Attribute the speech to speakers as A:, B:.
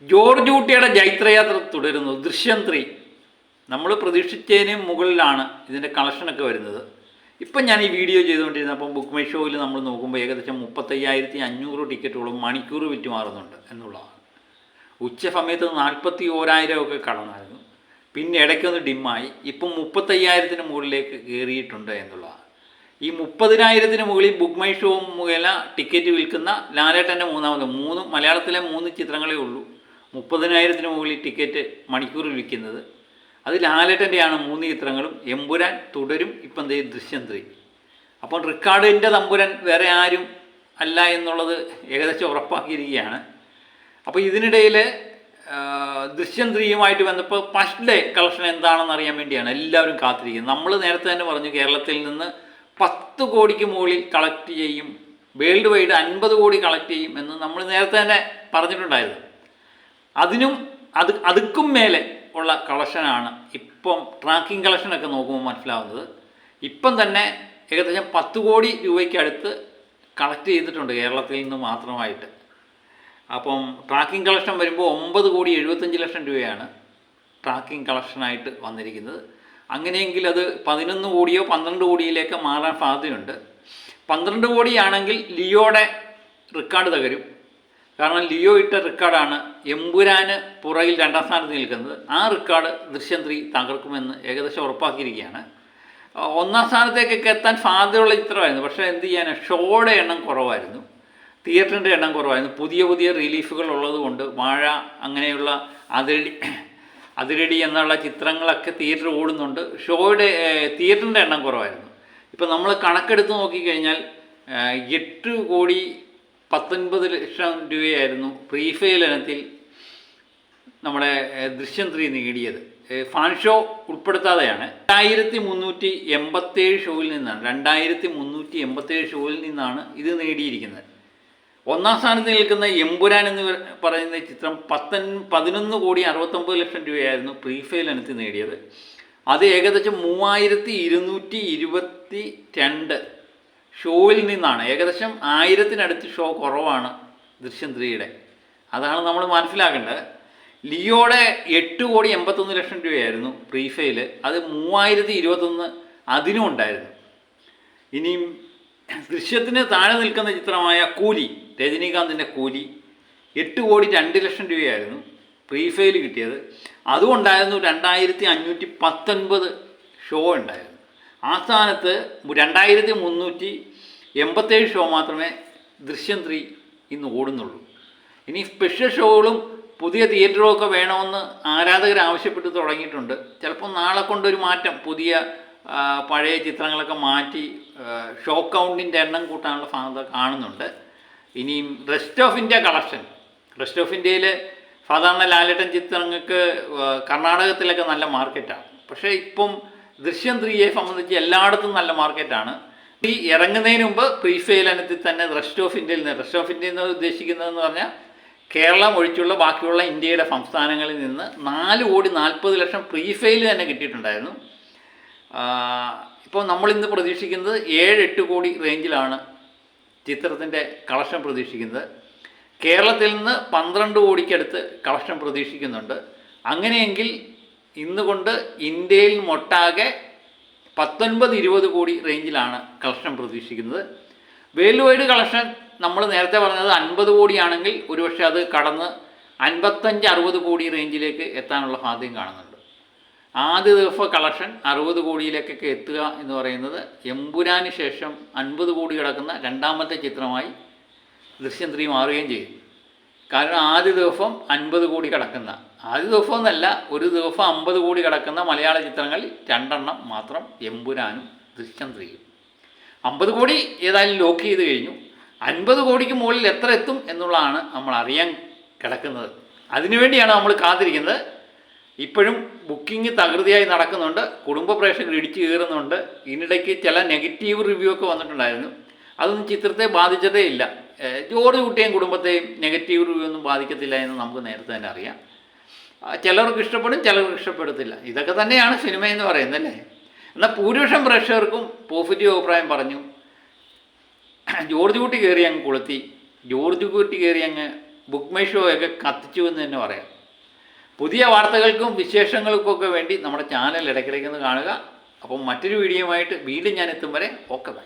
A: George കുട്ടിയുടെ ജൈത്രയാത്ര തുടരുന്നു. ദൃശ്യം 3 നമ്മൾ പ്രതീക്ഷിച്ചതിന് മുകളിലാണ് ഇതിൻ്റെ കളക്ഷനൊക്കെ വരുന്നത്. ഇപ്പം ഞാൻ ഈ വീഡിയോ ചെയ്തുകൊണ്ടിരുന്നപ്പം ബുക്ക് മൈ ഷോയിൽ നമ്മൾ നോക്കുമ്പോൾ ഏകദേശം 35,500 ടിക്കറ്റുകളും മണിക്കൂർ വിറ്റ് മാറുന്നുണ്ട് എന്നുള്ളതാണ്. ഉച്ച സമയത്ത് 41,000 ഒക്കെ കടന്നായിരുന്നു. പിന്നെ ഇടയ്ക്കൊന്ന് ഡിമ്മായി. ഇപ്പം 35,000 മുകളിലേക്ക് കയറിയിട്ടുണ്ട് എന്നുള്ളതാണ്. ഈ 30,000 മുകളിൽ ബുക്ക് മൈ ഷോ മുഖേന ടിക്കറ്റ് വിൽക്കുന്ന ലാലേട്ടൻ്റെ മൂന്ന് മലയാളത്തിലെ 3 ചിത്രങ്ങളേ ഉള്ളൂ 30,000 മുകളിൽ ടിക്കറ്റ് മണിക്കൂറിൽ വിൽക്കുന്നത്. അത് ലാലേട്ടൻ്റെയാണ് 3 ചിത്രങ്ങളും. എമ്പുരാൻ, തുടരും, ഇപ്പം ദൃശ്യം 3. അപ്പം റിക്കാർഡിൻ്റെ തമ്പുരാൻ വേറെ ആരും അല്ല എന്നുള്ളത് ഏകദേശം ഉറപ്പാക്കിയിരിക്കുകയാണ്. അപ്പോൾ ഇതിനിടയിൽ ദൃശ്യം 3യുമായിട്ട് ബന്ധപ്പോൾ ഫസ്റ്റ് ഡേ കളക്ഷൻ എന്താണെന്ന് അറിയാൻ വേണ്ടിയാണ് എല്ലാവരും കാത്തിരിക്കുന്നത്. നമ്മൾ നേരത്തെ തന്നെ പറഞ്ഞു കേരളത്തിൽ നിന്ന് 10 കോടിക്ക് മുകളിൽ കളക്ട് ചെയ്യും, വേൾഡ് വൈഡ് 50 കോടി കളക്ട് ചെയ്യും എന്ന് നമ്മൾ നേരത്തെ തന്നെ പറഞ്ഞിട്ടുണ്ടായിരുന്നു. അതുക്കും മേലെ ഉള്ള കളക്ഷനാണ് ഇപ്പം ട്രാക്കിംഗ് കളക്ഷനൊക്കെ നോക്കുമ്പോൾ മനസ്സിലാവുന്നത്. ഇപ്പം തന്നെ ഏകദേശം 10 കോടി രൂപയ്ക്ക് അടുത്ത് കളക്ട് ചെയ്തിട്ടുണ്ട് കേരളത്തിൽ നിന്ന് മാത്രമായിട്ട്. അപ്പം ട്രാക്കിംഗ് കളക്ഷൻ വരുമ്പോൾ 9,75,00,000 രൂപയാണ് ട്രാക്കിംഗ് കളക്ഷനായിട്ട് വന്നിരിക്കുന്നത്. അങ്ങനെയെങ്കിൽ അത് 11 കോടിയോ 12 കോടിയിലേക്ക് മാറാൻ സാധ്യതയുണ്ട്. 12 കോടിയാണെങ്കിൽ ലിയോയുടെ റെക്കോർഡ് തകരും. കാരണം ലിയോ ഇട്ട റെക്കോർഡാണ് എമ്പുരാന് പുറകിൽ 2ാം സ്ഥാനത്ത് നിൽക്കുന്നത്. ആ റെക്കോർഡ് ദൃശ്യം 3 തകർക്കുമെന്ന് ഏകദേശം ഉറപ്പാക്കിയിരിക്കുകയാണ്. 1ാം സ്ഥാനത്തേക്കൊക്കെ എത്താൻ സാധ്യതയുള്ള ചിത്രമായിരുന്നു. പക്ഷേ എന്ത് ചെയ്യാൻ, ഷോയുടെ എണ്ണം കുറവായിരുന്നു, തിയേറ്ററിൻ്റെ എണ്ണം കുറവായിരുന്നു. പുതിയ റിലീഫുകൾ ഉള്ളതുകൊണ്ട് വാഴ അങ്ങനെയുള്ള അതിരടി എന്നുള്ള ചിത്രങ്ങളൊക്കെ തിയേറ്റർ ഓടുന്നുണ്ട്. ഷോയുടെ തിയേറ്ററിൻ്റെ എണ്ണം കുറവായിരുന്നു. ഇപ്പം നമ്മൾ കണക്കെടുത്ത് നോക്കിക്കഴിഞ്ഞാൽ 8,19,00,000 രൂപയായിരുന്നു പ്രീഫെയിൽ ഇനത്തിൽ നമ്മുടെ ദൃശ്യം 3 നേടിയത്. Fan show ഉൾപ്പെടുത്താതെയാണ്. 2,387 ഷോയിൽ നിന്നാണ് 2,387 ഷോയിൽ നിന്നാണ് ഇത് നേടിയിരിക്കുന്നത്. 1ാം സ്ഥാനത്ത് നിൽക്കുന്ന എമ്പുരാൻ എന്ന് പറയുന്ന ചിത്രം 11,69,00,000 രൂപയായിരുന്നു പ്രീഫെയിൽ ഇനത്തിൽ നേടിയത്. അത് ഏകദേശം 3,222 ഷോയിൽ നിന്നാണ്. ഏകദേശം 1000-നടുത്ത് ഷോ കുറവാണ് ദൃശ്യം 3യുടെ. അതാണ് നമ്മൾ മനസ്സിലാക്കേണ്ടത്. ലിയോയുടെ 8,81,00,000 രൂപയായിരുന്നു പ്രീഫെയിൽ. അത് 3,021 അതിനും ഉണ്ടായിരുന്നു. ഇനിയും ദൃശ്യത്തിന് താഴെ നിൽക്കുന്ന ചിത്രമായ കൂലി, രജനീകാന്തിൻ്റെ കൂലി 8,02,00,000 രൂപയായിരുന്നു പ്രീഫെയിൽ കിട്ടിയത്. അതുകൊണ്ടായിരുന്നു 2,519 ഷോ ഉണ്ടായിരുന്നു. ആ സ്ഥാനത്ത് 2,387 ഷോ മാത്രമേ ദൃശ്യം 3 ഇന്ന് ഓടുന്നുള്ളൂ. ഇനി സ്പെഷ്യൽ ഷോകളും പുതിയ തിയേറ്ററുകളൊക്കെ വേണമെന്ന് ആരാധകർ ആവശ്യപ്പെട്ട് തുടങ്ങിയിട്ടുണ്ട്. ചിലപ്പോൾ നാളെ കൊണ്ടൊരു മാറ്റം, പുതിയ പഴയ ചിത്രങ്ങളൊക്കെ മാറ്റി ഷോ കൗണ്ടിൻ്റെ എണ്ണം കൂട്ടാനുള്ള സാധ്യത കാണുന്നുണ്ട്. ഇനിയും rest of India collection, rest of ഇന്ത്യയിൽ സാധാരണ ലാലേട്ടൻ ചിത്രങ്ങൾക്ക് കർണാടകത്തിലൊക്കെ നല്ല മാർക്കറ്റാണ്. പക്ഷേ ഇപ്പം ദൃശ്യം 3യെ സംബന്ധിച്ച് എല്ലായിടത്തും നല്ല മാർക്കറ്റാണ്. ഈ ഇറങ്ങുന്നതിന് മുമ്പ് പ്രീഫെയിൽ ഇനത്തിൽ തന്നെ റെസ്റ്റ് ഓഫ് ഇന്ത്യയിൽ നിന്ന്, റെസ്റ്റ് ഓഫ് ഇന്ത്യ എന്ന് ഉദ്ദേശിക്കുന്നതെന്ന് പറഞ്ഞാൽ കേരളം ഒഴിച്ചുള്ള ബാക്കിയുള്ള ഇന്ത്യയുടെ സംസ്ഥാനങ്ങളിൽ നിന്ന് 4,40,00,000 പ്രീഫെയിൽ തന്നെ കിട്ടിയിട്ടുണ്ടായിരുന്നു. ഇപ്പോൾ നമ്മളിന്ന് പ്രതീക്ഷിക്കുന്നത് 7-8 കോടി റേഞ്ചിലാണ് ചിത്രത്തിൻ്റെ കളക്ഷൻ പ്രതീക്ഷിക്കുന്നത്. കേരളത്തിൽ നിന്ന് 12 കോടിക്കടുത്ത് കളക്ഷൻ പ്രതീക്ഷിക്കുന്നുണ്ട്. അങ്ങനെയെങ്കിൽ ഇന്നുകൊണ്ട് ഇന്ത്യയിൽ മൊട്ടാകെ 19-20 കോടി റേഞ്ചിലാണ് കളക്ഷൻ പ്രതീക്ഷിക്കുന്നത്. വേൾഡ് വൈഡ് കളക്ഷൻ നമ്മൾ നേരത്തെ പറഞ്ഞത് 50 കോടിയാണെങ്കിൽ ഒരുപക്ഷെ അത് കടന്ന് 55-60 കോടി റേഞ്ചിലേക്ക് എത്താനുള്ള സാധ്യതയും കാണുന്നുണ്ട്. ആദ്യ ദിവസ കളക്ഷൻ 60 കോടിയിലേക്കൊക്കെ എത്തുക എന്ന് പറയുന്നത് എമ്പുരാന് ശേഷം 50 കോടി കിടക്കുന്ന 2ാമത്തെ ചിത്രമായി ദൃശ്യം 3 മാറുകയും ചെയ്യും. കാരണം ആദ്യ ദിവസം 50 കോടി കിടക്കുന്ന, ആദ്യ ദിവസം എന്നല്ല, ഒരു ദിവസം 50 കോടി കിടക്കുന്ന മലയാള ചിത്രങ്ങളിൽ 2 മാത്രം എമ്പുരാനും ദൃശ്യം 3യും. 50 കോടി ഏതായാലും ലോക്ക് ചെയ്ത് കഴിഞ്ഞു. 50 കോടിക്ക് മുകളിൽ എത്ര എത്തും എന്നുള്ളതാണ് നമ്മൾ അറിയാൻ കിടക്കുന്നത്. അതിനുവേണ്ടിയാണ് നമ്മൾ കാത്തിരിക്കുന്നത്. ഇപ്പോഴും ബുക്കിംഗ് തകൃതിയായി നടക്കുന്നുണ്ട്. കുടുംബ പ്രേക്ഷകർ ഇടിച്ചു കയറുന്നുണ്ട്. ഇതിനിടയ്ക്ക് ചില നെഗറ്റീവ് റിവ്യൂ ഒക്കെ വന്നിട്ടുണ്ടായിരുന്നു. അതൊന്നും ചിത്രത്തെ ബാധിച്ചതേ ഇല്ല. ജോർജ് കുട്ടിയെയും കുടുംബത്തെയും നെഗറ്റീവ് റിവ്യൂ ഒന്നും ബാധിക്കത്തില്ല എന്ന് നമുക്ക് നേരത്തെ തന്നെ അറിയാം. ചിലർക്ക് ഇഷ്ടപ്പെടും, ചിലർക്ക് ഇഷ്ടപ്പെടത്തില്ല. ഇതൊക്കെ തന്നെയാണ് സിനിമ എന്ന് പറയുന്നത്, അല്ലേ? എന്നാൽ ഭൂരിപക്ഷം പ്രേക്ഷകർക്കും പോസിറ്റീവ് അഭിപ്രായം പറഞ്ഞു. ജോർജ് കുട്ടി കയറി അങ്ങ് കൊളുത്തി, ജോർജ് കുട്ടി കയറി അങ്ങ് ബുക്ക് മൈ ഷോ ഒക്കെ കത്തിച്ചു എന്ന് തന്നെ പറയാം. പുതിയ വാർത്തകൾക്കും വിശേഷങ്ങൾക്കൊക്കെ വേണ്ടി നമ്മുടെ ചാനൽ ഇടയ്ക്കിടയ്ക്ക് ഒന്ന് കാണുക. അപ്പം മറ്റൊരു വീഡിയോയുമായിട്ട് വീണ്ടും ഞാൻ എത്തും വരെ ഓക്കെ ബൈ.